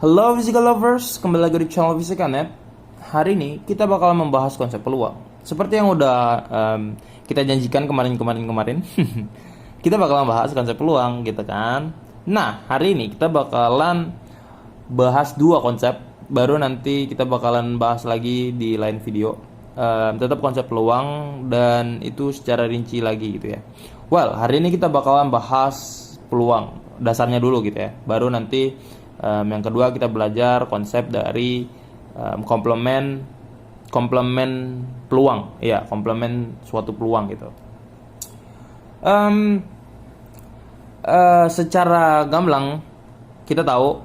Halo Physical Lovers, kembali lagi di channel Fisika.net. Hari ini kita bakal membahas konsep peluang. Seperti yang udah kita janjikan kemarin. Kita bakalan bahas konsep peluang gitu kan. Nah, hari ini kita bakalan bahas dua konsep. Baru nanti kita bakalan bahas lagi di lain video. Tetap konsep peluang dan itu secara rinci lagi gitu ya. Well, hari ini kita bakalan bahas peluang dasarnya dulu gitu ya. Baru nanti yang kedua kita belajar konsep dari komplement peluang, ya komplement suatu peluang gitu. Secara gamblang kita tahu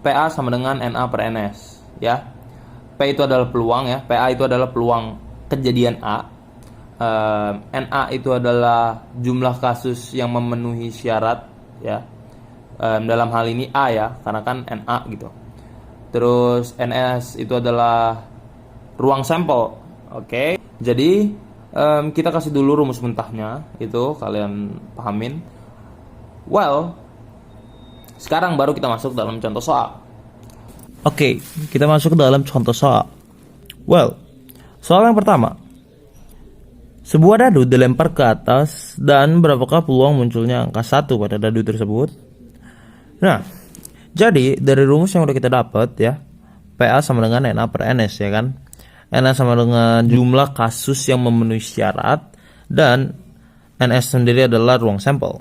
PA sama dengan NA per NS, ya. P itu adalah peluang ya, PA itu adalah peluang kejadian A. NA itu adalah jumlah kasus yang memenuhi syarat ya. Dalam hal ini A ya, karena kan NA gitu. Terus NS itu adalah ruang sampel. Oke. Jadi kita kasih dulu rumus mentahnya, itu kalian pahamin. Well, sekarang baru kita masuk dalam contoh soal. Oke, kita masuk ke dalam contoh soal. Well, soal yang pertama. Sebuah dadu dilempar ke atas dan berapakah peluang munculnya angka 1 pada dadu tersebut? Nah, jadi dari rumus yang udah kita dapat ya, PA sama dengan NA per NS ya kan. NA sama dengan jumlah kasus yang memenuhi syarat dan NS sendiri adalah ruang sampel.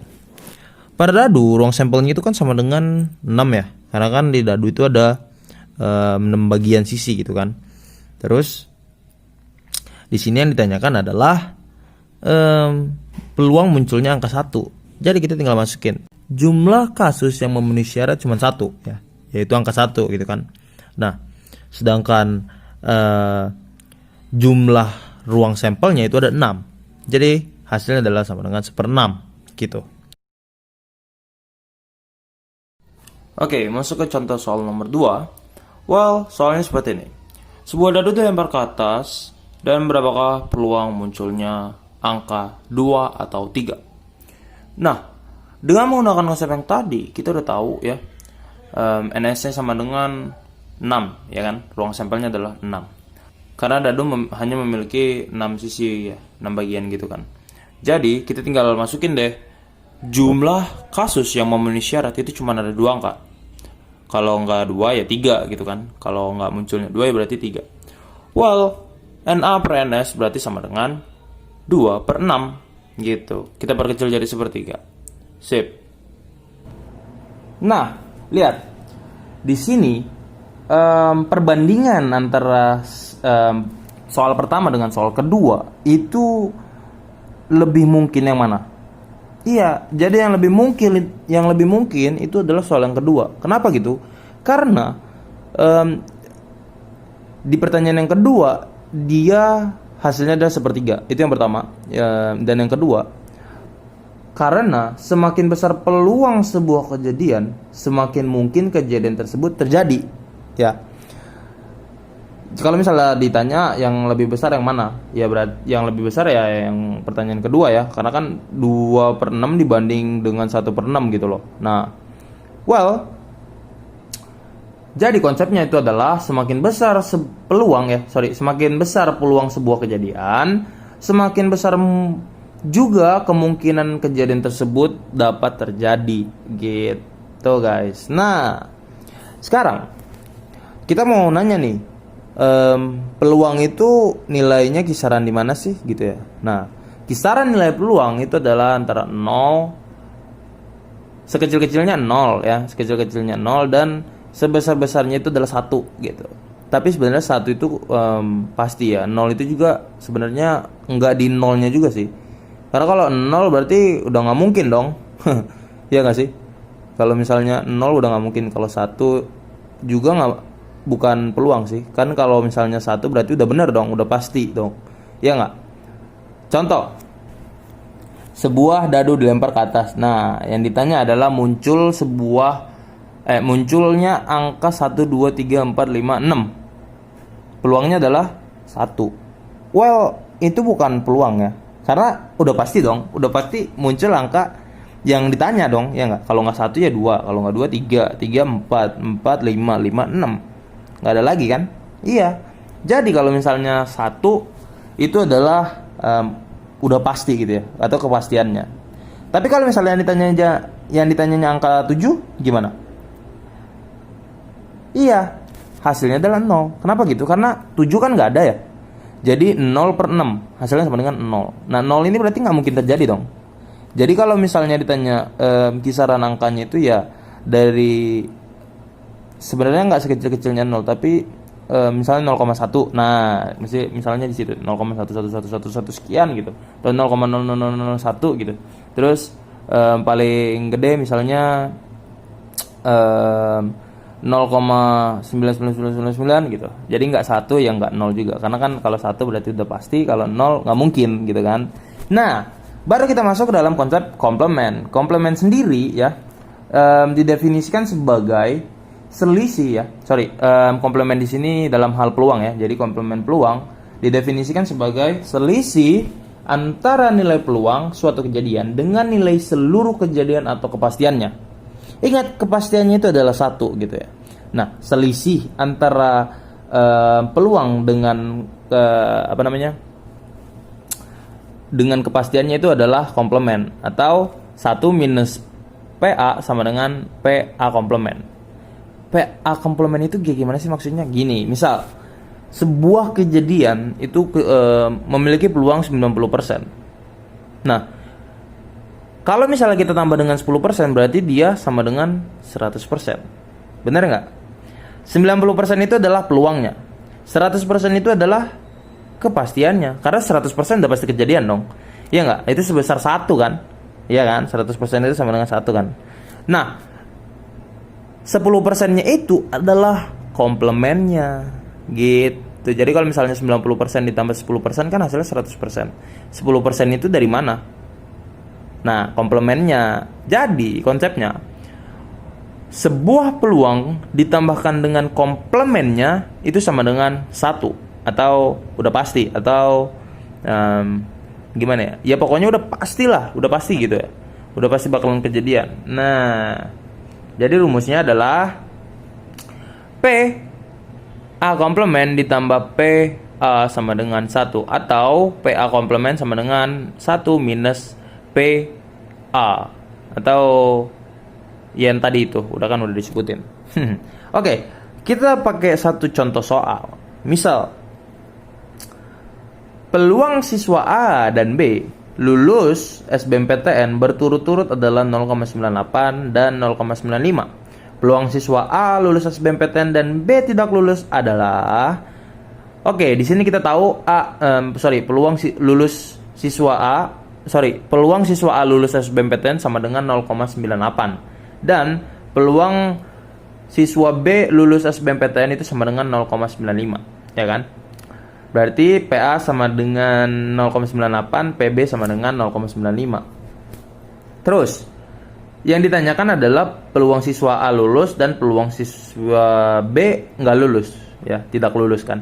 Pada dadu, ruang sampelnya itu kan sama dengan 6 ya. Karena kan di dadu itu ada 6 bagian sisi gitu kan. Terus di sini yang ditanyakan adalah peluang munculnya angka 1. Jadi kita tinggal masukin jumlah kasus yang memenuhi syarat cuma 1 ya, yaitu angka 1 gitu kan. Nah, sedangkan jumlah ruang sampelnya itu ada 6. Jadi hasilnya adalah sama dengan 1/6 gitu. Oke, masuk ke contoh soal nomor 2. Well, soalnya seperti ini. Sebuah dadu dilempar ke atas dan berapakah peluang munculnya angka 2 atau 3? Nah, dengan menggunakan konsep yang tadi, kita udah tahu ya, NS-nya sama dengan 6, ya kan? Ruang sampelnya adalah 6. Karena dadu hanya memiliki 6 sisi ya, 6 bagian gitu kan. Jadi, kita tinggal masukin deh jumlah kasus yang memenuhi syarat itu cuma ada 2 angka. Kalau nggak 2 ya 3 gitu kan. Kalau nggak munculnya 2 ya berarti 3. Well, NA per NS berarti sama dengan 2/6 gitu. Kita perkecil jadi sepertiga. Sip. Nah, lihat di sini perbandingan antara soal pertama dengan soal kedua itu lebih mungkin yang mana? Iya, jadi yang lebih mungkin itu adalah soal yang kedua. Kenapa gitu? Karena di pertanyaan yang kedua dia hasilnya adalah sepertiga. Itu yang pertama. Dan yang kedua, karena semakin besar peluang sebuah kejadian, semakin mungkin kejadian tersebut terjadi. Ya. Kalau misalnya ditanya yang lebih besar yang mana? Ya berarti yang lebih besar ya yang pertanyaan kedua ya. Karena kan 2/6 dibanding dengan 1/6 gitu loh. Nah, well, jadi konsepnya itu adalah semakin besar semakin besar peluang sebuah kejadian, semakin besar juga kemungkinan kejadian tersebut dapat terjadi gitu guys. Nah, sekarang kita mau nanya nih, peluang itu nilainya kisaran di mana sih gitu ya. Nah, kisaran nilai peluang itu adalah antara 0, sekecil-kecilnya 0 ya, sekecil-kecilnya 0 dan sebesar-besarnya itu adalah 1 gitu. Tapi sebenarnya 1 itu pasti ya, 0 itu juga sebenarnya enggak di nolnya juga sih. Karena kalau 0 berarti udah nggak mungkin dong. Ya nggak sih? Kalau misalnya 0 udah nggak mungkin. Kalau 1 juga bukan peluang sih. Kan kalau misalnya 1 berarti udah bener dong, udah pasti dong. Ya nggak? Contoh, sebuah dadu dilempar ke atas. Nah, yang ditanya adalah munculnya angka 1, 2, 3, 4, 5, 6. Peluangnya adalah 1. Well, itu bukan peluang ya. Karena udah pasti dong, udah pasti muncul angka yang ditanya dong, ya nggak? Kalau nggak 1 ya 2, kalau nggak 2 3, 3 4, 4 5, 5 6. Nggak ada lagi kan? Iya. Jadi kalau misalnya 1 itu adalah udah pasti gitu ya, atau kepastiannya. Tapi kalau misalnya yang ditanyanya angka 7 gimana? Iya, hasilnya adalah 0. Kenapa gitu? Karena 7 kan nggak ada ya. Jadi 0 per 6, hasilnya sama dengan 0. Nah 0 ini berarti nggak mungkin terjadi dong. Jadi kalau misalnya ditanya kisaran angkanya itu ya dari, sebenarnya nggak sekecil-kecilnya 0, tapi misalnya 0,1. Nah, misalnya di situ 0,11111 sekian gitu. Atau 0,00001 gitu. Terus paling gede misalnya 0,99999 gitu. Jadi nggak 1 ya nggak 0 juga. Karena kan kalau 1 berarti udah pasti, kalau 0 nggak mungkin gitu kan. Nah, baru kita masuk ke dalam konsep komplement. Komplement sendiri ya didefinisikan sebagai selisih ya. Komplement di sini dalam hal peluang ya. Jadi komplement peluang didefinisikan sebagai selisih antara nilai peluang suatu kejadian dengan nilai seluruh kejadian atau kepastiannya. Ingat, kepastiannya itu adalah 1 gitu ya. Nah, selisih antara peluang dengan dengan kepastiannya itu adalah komplement, atau 1 minus PA sama dengan PA komplement. PA komplement itu gimana sih maksudnya? Gini, misal sebuah kejadian itu memiliki peluang 90%. Nah, kalau misalnya kita tambah dengan 10%, berarti dia sama dengan 100%. Benar nggak? 90% itu adalah peluangnya. 100% itu adalah kepastiannya. Karena 100% udah pasti kejadian dong. Iya nggak? Itu sebesar 1 kan? Iya kan? 100% itu sama dengan 1 kan? Nah, 10%-nya itu adalah komplementnya. Gitu. Jadi kalau misalnya 90% ditambah 10% kan hasilnya 100%. 10% itu dari mana? Nah, komplementnya. Jadi konsepnya, sebuah peluang ditambahkan dengan komplementnya itu sama dengan 1, atau udah pasti, atau gimana ya? Ya pokoknya udah pastilah, udah pasti gitu ya. Udah pasti bakalan kejadian. Nah, jadi rumusnya adalah P A komplement ditambah P A sama dengan 1, atau PA komplement sama dengan 1 minus PA, atau yang tadi itu udah disebutin. Oke, kita pakai satu contoh soal. Misal, peluang siswa A dan B lulus SBMPTN berturut-turut adalah 0,98 dan 0,95. Peluang siswa A lulus SBMPTN dan B tidak lulus adalah, oke, di sini kita tahu peluang siswa A lulus SBMPTN sama dengan 0,98 dan peluang siswa B lulus SBMPTN itu sama dengan 0,95, ya kan? Berarti PA sama dengan 0,98, PB sama dengan 0,95. Terus, yang ditanyakan adalah peluang siswa A lulus dan peluang siswa B nggak lulus, ya, tidak lulus kan.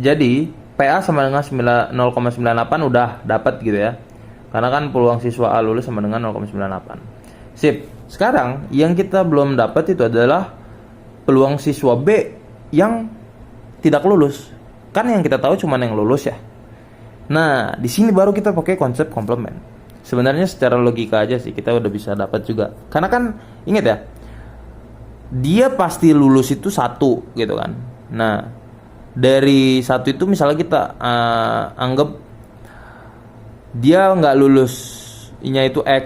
Jadi, PA sama dengan 0,98 udah dapat gitu ya. Karena kan peluang siswa A lulus sama dengan 0,98. Sip. Sekarang, yang kita belum dapat itu adalah peluang siswa B yang tidak lulus. Kan yang kita tahu cuma yang lulus ya. Nah, di sini baru kita pakai konsep komplement. Sebenarnya secara logika aja sih kita udah bisa dapat juga. Karena kan ingat ya, dia pasti lulus itu 1 gitu kan. Nah, dari 1 itu misalnya kita anggap dia nggak lulusnya itu X,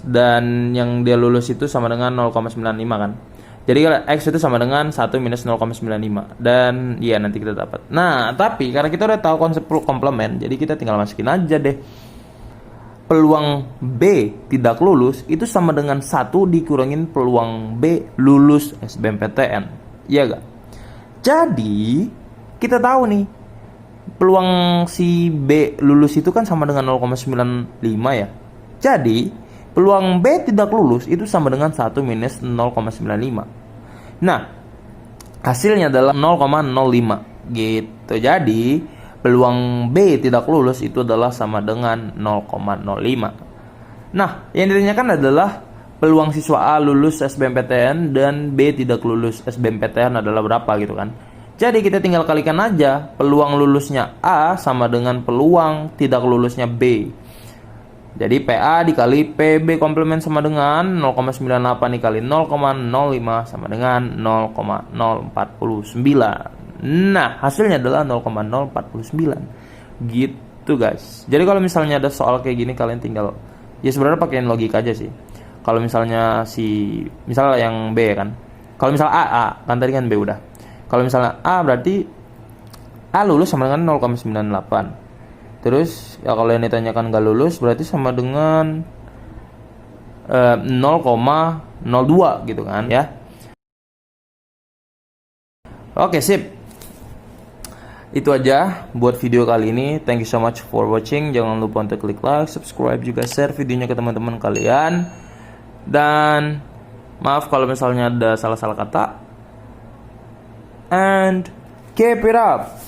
dan yang dia lulus itu sama dengan 0,95 kan. Jadi X itu sama dengan 1 minus 0,95. Dan ya nanti kita dapat. Nah, tapi karena kita udah tahu konsep komplement, jadi kita tinggal masukin aja deh. Peluang B tidak lulus itu sama dengan 1 dikurangin peluang B lulus SBMPTN. Iya gak? Jadi, kita tahu nih, peluang si B lulus itu kan sama dengan 0,95 ya. Jadi, peluang B tidak lulus itu sama dengan 1 minus 0,95. Nah, hasilnya adalah 0,05 gitu. Jadi, peluang B tidak lulus itu adalah sama dengan 0,05. Nah, yang ditanyakan adalah peluang siswa A lulus SBMPTN dan B tidak lulus SBMPTN adalah berapa gitu kan. Jadi kita tinggal kalikan aja peluang lulusnya A sama dengan peluang tidak lulusnya B. Jadi PA dikali PB komplement sama dengan 0,98 dikali 0,05 sama dengan 0,049. Nah, hasilnya adalah 0,049. Gitu guys. Jadi kalau misalnya ada soal kayak gini kalian tinggal ya sebenarnya pakein logika aja sih. Kalau misalnya misalnya yang B kan. Kalau misalnya A kan tadi kan B udah. Kalau misalnya A berarti A lulus sama dengan 0,98. Terus ya kalau yang ditanyakan gak lulus berarti sama dengan 0,02 gitu kan ya. Oke, sip. Itu aja buat video kali ini. Thank you so much for watching. Jangan lupa untuk klik like, subscribe, juga share videonya ke teman-teman kalian. Dan maaf kalau misalnya ada salah-salah kata. And keep it up.